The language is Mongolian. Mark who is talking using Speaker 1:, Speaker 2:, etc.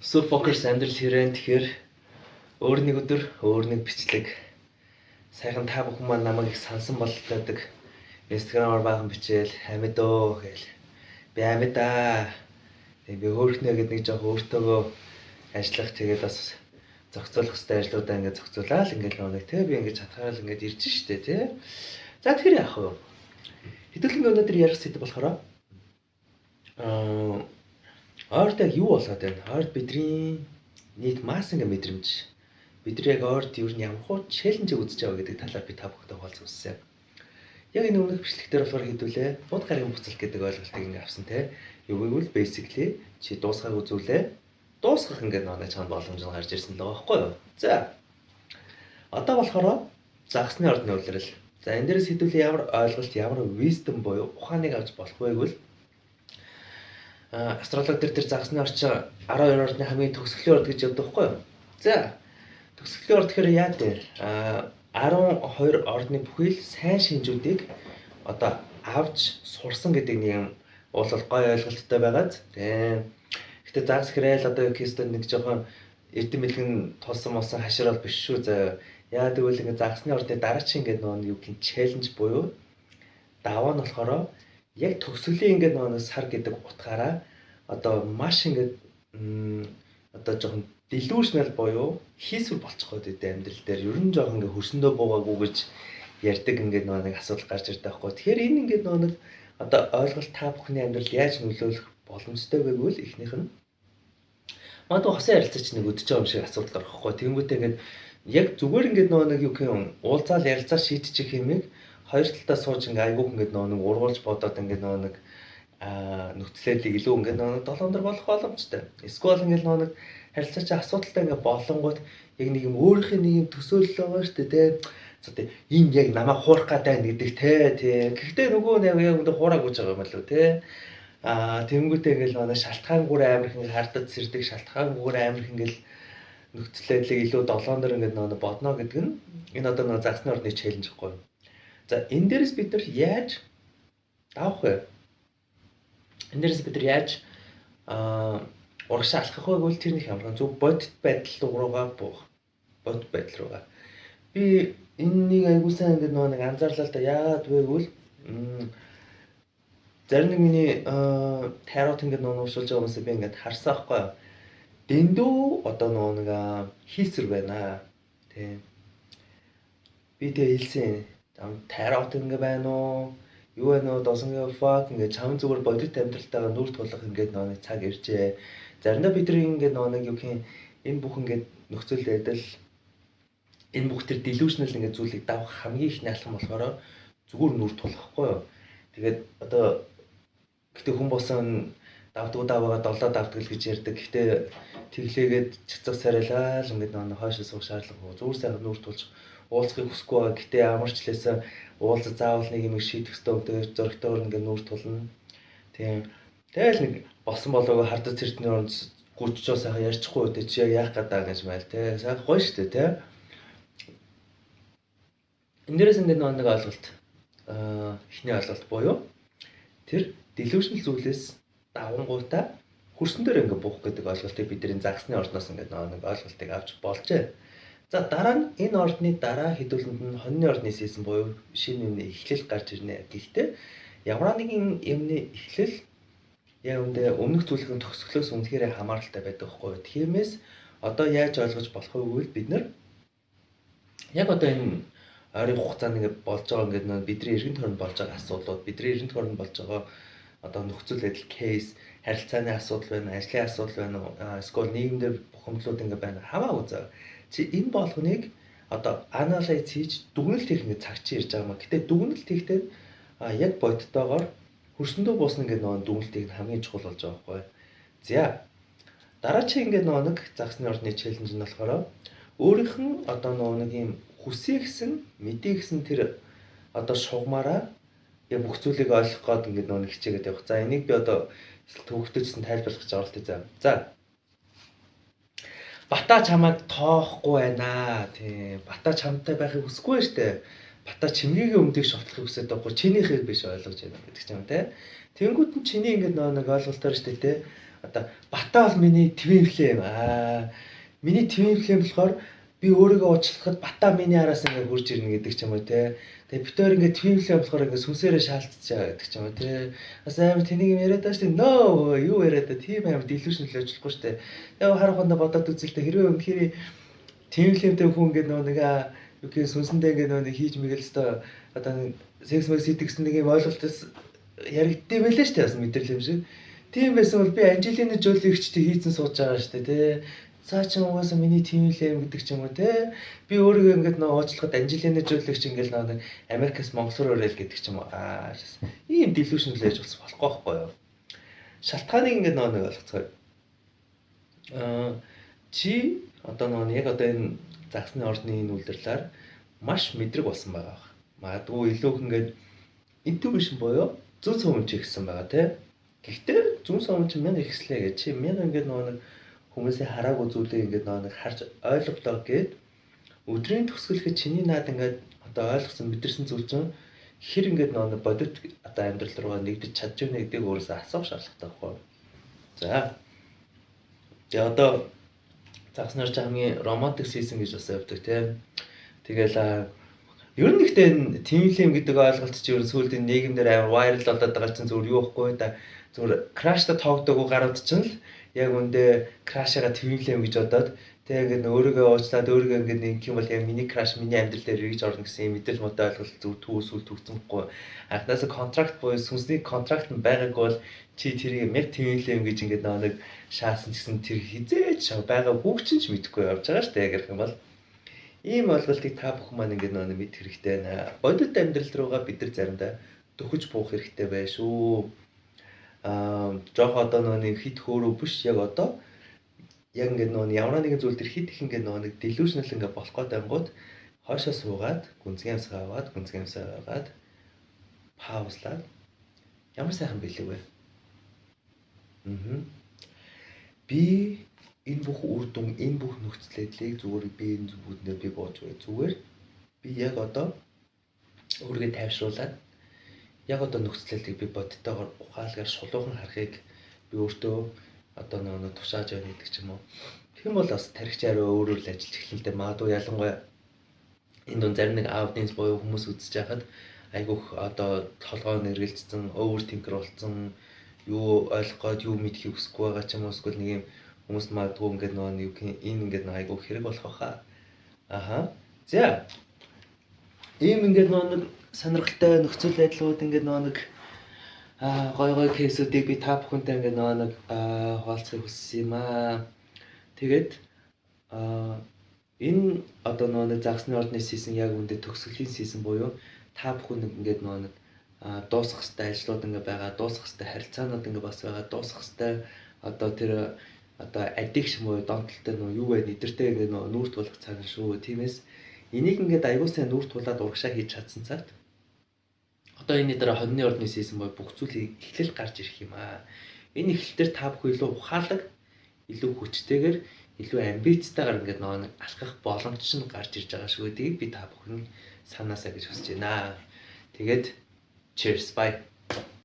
Speaker 1: Focus амьдрал хэрэг тэгэхээр өөр нэг өдөр өөр нэг бичлэг сайхан та бүхэн маань намайг их сансан болдог Instagram-аар баахан бичээл амьд оо гээл би амьд аа би өөртнөө гэдэг нэг жоох өөртөөгөө ажиллах тэгээд бас зохицуулах хэрэгтэй ажлуудаа ингээд зохицуулаад ингээд нэг тэг би ингээд чадхаараа ингээд ирж штэ тий. За тэр яах вэ? Хэдүүлэн өнөөдөр ярих сэдв болохоор ойрд яг юу болоод байна? Ойрд бидний нийт масс ингээ мэдрэмж. Бид нар яг ойрд юу н ямархуу челленжийг үзэж байгаа гэдэг талаар би та бүхэндээ хуваалцах үзсэн. Яг энэ өмнөх бичлэгтэр болохоор хэдүүлээ бод гарагийн буцалт гэдэг ойлголтыг ингээ авсан те. Юу гэвэл basically чи дуусгахыг үзүүлээ. Дуусгах ингээ нэг чанд боломж нь гарч ирсэн л байгаа байхгүй юу? За. Одоо болохоор загсны ордны үйлрэл. За энэ дээрээс хэдүүлээ ямар ойлголт, ямар wisdom буюу ухааныг авч болох вэ гэвэл астролог дээр загсны орчин 12 ордны хамгийн төгсгөлийн орд гэж яддаг байхгүй юу? За. Төгсгөлийн орд гэхээр яа вэ? 12 ордны бүхий л сайн шинжүүдийг одоо авч сурсан гэдэг нэг юм бол гой ойлголттой байгаад. Гэтэ загс гэрээл одоо кестон нэг жоохон эрдэм бэлгэн тулсан мосон хаширал биш шүү заа. Яа тэгвэл ингээ загсны ордны дараагийн ингээ нөгөө юу гин челленж буюу даваа нь болохоор яг төгсгөлийн ингээ нөгөө сар гэдэг утгаараа одоо маш ингээ одоо жоохон delusional буюу хийсвэр болчих гээд байдаг амьдрал дээр ер нь жоохон ингээ хөрсөндөө буугаагүй гэж ярьдаг ингээ нөгөө нэг асуудал гарч ирдэг байхгүй. Тэгэхээр энэ ингээ нөгөө нэг одоо ойлголт та бүхний амьдрал яаж нөлөөлөх боломжтой вэ гэвэл эхнийх нь магадгүй хосын ярилцаач нэг өдөж байгаа юм шиг асуудал гарахгүй. Тэнгүүтээ ингээ яг зүгээр ингээ нөгөө нэг юу гэх юм уулзаал ярилцаа шийдчих юмыг хоёр талдаа сууж ингээ айгүйх ингээ нөгөө нэг ургуулж бодоод ингээ нөгөө нэг нөхцөлөдлийг илүү ингээ нөгөө 7 өндөр болох боломжтой. Эсвэл ингээ нөгөө нэг харилцаач асуудалтай ингээ болонгууд яг нэг юм өөрийнх нь нэг юм төсөөлөл байгаа шүү дээ тий. Энэ яг намайг хуурах гэдэг гэдэг тий. Гэхдээ нөгөө яг үндэ хуураагүй байгаа юм л үү тий. Тэнгүүтээ ингээл манай шалтгаангүйр амирх ингээл хардад сэрдэг шалтгаангүйр амирх ингээл нөхцөлөдлийг илүү 7 өндөр ингээ нөгөө бодно гэдэг нь энэ одоо нөгөө загсны ордны челленж гэхгүй. За энэ дээрээс бид нар яаж авах вэ? Энэ дээрээс бид нар яаж урагшаа алхах вэ гэвэл тэрнийх ямар зөв бодит байдал руугаа буух. Бодит байдал руугаа. Би энэнийг айгуу сайн ингээд нэг анзаарлаа л да. Яагаад вэ гэвэл зарим нэг миний тарот ингээд уушуулж байгаа хүмүүсээ би ингээд харсан байхгүй юу. Дэндүү одоо нэг хийсвэр байна. Тэ. Би тэ хэлсэн. Тарот ингээ байна уу? Юу байна уу? Doesn't give a fuck ингээ чам зүгээр бодит амьдралтайгаа нүр тулах ингээ нэг цаг иржээ. Заримдаа бидний ингээ нэг юу гэх юм энэ бүх ингээ нөхцөл байдал энэ бүх төр delusional ингээ зүйлийг давах хамгийн ихний алхам болохоор зүгээр нүр тулахгүй юу. Тэгээд одоо гэтээ хүн босон давдгуу даваагаа долоо давдаг л гэж ярьдаг. Гэтээ тэглээгээд цэцэг сарайлаа л ингээ нэг хойшоо суух шаардлагагүй. Зүгээр сайхан нүр тулж уулзахыг хүсэхгүй байгаа. Гэтээ амарчлаасаа уулзаа заавал нэг юм шийдэх ёстой өгдөг зөрөгтэйгээр ингээ нүр тулна. Тийм. Тэгэл нэг болсон болоогүй хардад цэртний оронд гүччөө сайхан ярьчихгүй үү чи яг яах гэдэг гэж байл те. Сайхан гоё штэ те. Энэ дээрээс ингээ нэг ойлголт эхний ойлголт буюу тэр delusional зүйлээс давангуудаа хөрсөн дээр ингээ буух гэдэг ойлголтыг бид энэ загсны ордноос ингээ нэг ойлголтыг авч болжээ. За дараа нь энэ ордны дараа хэдүүлэнд нь хоньны ордны сизон буюу шинэ юмны эхлэл гарч ирнэ. Гэхдээ ямар нэгэн юмны эхлэл яг үндэ өмнөх зүйлийн төгсгөлөөс үнэхээр хамааралтай байдаг хгүй. Тиймээс одоо яаж ойлгож болох вэ гэвэл бид нар яг одоо энэ ойрын хугацаанд ингээ болж байгаа ингээд бидний эргэн тойронд болж байгаа асуудлууд, бидний эргэн тойронд болж байгаа одоо нөхцөл байдал кейс, харилцааны асуудал байна, ажлын асуудал байна уу, эсвэл нийгэмдэр бухимдлууд ингээ байна. Хамаагүй заа. Чи энэ болгоныг одоо анализ хийж дүгнэлт хийх ингээ цаг чи ирж байгаа маа. Гэтэ дүгнэлт хийхдээ яг бодтойгоор хөрсөндөө буусна ингээ дүгнэлтийг хамгийн чухал болж байгаа байхгүй. За. Дараагийн ингээ нэг загсны ордны челленж нь болохоор өөрийнх нь одоо нэг юм хүсээ гэсэн, мэдээ гэсэн тэр одоо шугамаараа яг бүх зүйлийг ойлгох гээд ингээ нэг хичээгээд явах. За энийг би одоо төвөгтэйчсэн тайлбарлах гэж оролдъё заа. За. Бата чамайг тоохгүй байна. Тийм. Бата чамтай байхыг хүсэхгүй штэ. Бата чимгээгийн өмдөг шовтлохыг хүсээд байгаа. Чинийхийг биш ойлгож байна гэдэг ч юм те. Тэнгүүд нь чиний ингээд нэг ойлголтоор штэ те. Одоо Бата бол миний твин флейм. Миний твин флейм болохоор би өөрийгөө уучлахад Бата миний араас ингээ хурж ирнэ гэдэг ч юм уу те. Тэгээ бид хоёр ингээ твин флейм болохоор ингээ сүнсээрээ шаалтж байгаа гэдэг ч юм уу те. Бас амар тэнийг юм яриад байгаа шүү дээ. No юу яриад та тийм амар delusional ажиллахгүй шүү дээ. Яг харахундаа бодоод үзэлтэй хэрвээ үнэхээр твин флеймтэй хүн ингээ нэг юу гэх сүнсэндээ ингээ нэг хийж мэгэл өстой одоо секс мэкс идэгсэн нэг юм ойлголтоос яригдсан байлаа шүү дээ бас мэдрэл юм шиг. Тийм байсан бол би Анжелина Жолигчтэй хийцэн сууж байгаа шүү дээ тий. Цаа чи угаасаа миний тийм лэм гэдэг ч юм уу тий. Би өөрийгөө ингээд нэг уучлахад Анжелина Жолигч ингээд нэг Америкас Монгол руу ирэл гэдэг ч юм уу. Ийм delusional ээж болохгүй байхгүй юу. Шалтгааныг ингээд нэг ойлгоцгоо. Чи одоо нэг яг одоо энэ загсны ордны энэ үйлдвэрлэлээр маш мэдрэг болсон байгаа. Магадгүй илүү их ингээд intuition боёо зөв зөв гэсэн байгаа тий. Гэхдээ зүүн сум чинь мянга ихслээ гэж чи мянга ингээд нэг хүмүүсийн хараагүй зүйлээ ингээд нэг харж ойлголоо гэд өдрийн төгсгөлөд чиний наад ингээд одоо ойлгосон мэдэрсэн зүйл чинь хэр ингээд нэг бодит одоо амьдрал руугаа нэгдэж чадж байна гэдгийг өөрөөсөө асуух шаардлагатай байхгүй. За. Тэгээ одоо загснаар ч хамгийн романтик season гэж бас явдаг тийм. Тэгэл ер нь ихтэй энэ тимлэм гэдэг ойлголт чи ер нь сүүлд энэ нийгэмдэр амар viral болоод байгаа чинь зүгээр юу байхгүй да. Зүгээр крашта тоогдоогүй гарууд чинь л яг үндэ крашага тимлэм гэж бодоод тэгээ ингээд өөрийгөө уучлаад өөрийгөө ингээд нэг юм бол яг миний краш миний амьдрал дээр ирж орно гэсэн юм мэдээлэл мотой ойлголт зүг түүсүүл төгсөхгүй. Анхнаасаа контракт буюу сүнсний контракт нь байгаагүй бол чи тэрийг яг тимлэм гэж ингээд нэг шаасан гэсэн тэр хизээч байгаа бүгчин ч мэдэхгүй явж байгаа шүү дээ гэх юм бол ийм ойлголтыг та бүхэн маань ингээд нэг мэд хэрэгтэй байна. Бодит амьдрал руугаа бид нар заримдаа дөхөж буух хэрэгтэй байна шүү. Жох одоо нэг хит хөөрөө биш яг одоо яг ингээд ямар нэгэн зүйл төр хит их ингээд нэг delusional ингээд болох гээд ангууд хойшоо суугаад гүнзгий амсгаа аваад гүнзгий амсаа аваад паузлаад ямар сайхан билүү вэ? Би энэ бүх үр дүн, энэ бүх нөхцөл байдлыг зүгээр би энэ зүгүүднээ би бууж бай. Зүгээр би яг одоо өөрийгөө тайвшруулад яг одоо нөхцөл байдлыг би бодтойгоор ухаалгаар шулуухан харахыг би өөртөө одоо нэг тушааж байна гэдэг ч юм уу. Тэгэх юм бол бас тархич арай өөрөөр л ажиллаж эхэлнэ дээ. Магадгүй ялангуяа энэ дун зарим нэг аудиенс буюу хүмүүс үзэж байхад айгүйх одоо толгой нэргэлцсэн, overthinker болсон, юу ойлгох гээд юу мэдхийг хүсэхгүй байгаа ч юм уу эсвэл нэг юм хүмүүс магадгүй ингээд энэ ингээд айгүй хэрэг болох байхаа. За. Ийм ингээд нэг сонирхолтой нөхцөл байдлууд ингээд нэг гой кейсүүдийг би та бүхэнтэй ингээд нэг хуваалцахыг хүссэн юм аа. Тэгээд энэ одоо нэг загсны ордны season яг үндэ төгсгөлийн season буюу та бүхэн ингээд нэг дуусах хэвээр ажлууд ингээд байгаа, дуусах хэвээр харилцаанууд ингээд бас байгаа, дуусах хэвээр одоо тэр одоо addiction буюу донтолтой юу вэ нэдэртэй ингээд нүүрт болох цаг шүү. Тиймээс энийг ингээд аягүй сайн нүүрт тулаад урагшаа хийж чадсан цагт одоо энэ дээр хоньны ордны season буюу бүх зүйл эхлэл гарч ирэх юм аа. Энэ эхлэлээр та бүхэн илүү ухаалаг, илүү хүчтэйгээр, илүү амбицтайгаар ингээд нэг алхах боломж нь гарч ирж байгаа шүү гэдгийг би та бүхэн санаасаа гэж хүсэж байна. Тэгээд cheers bye.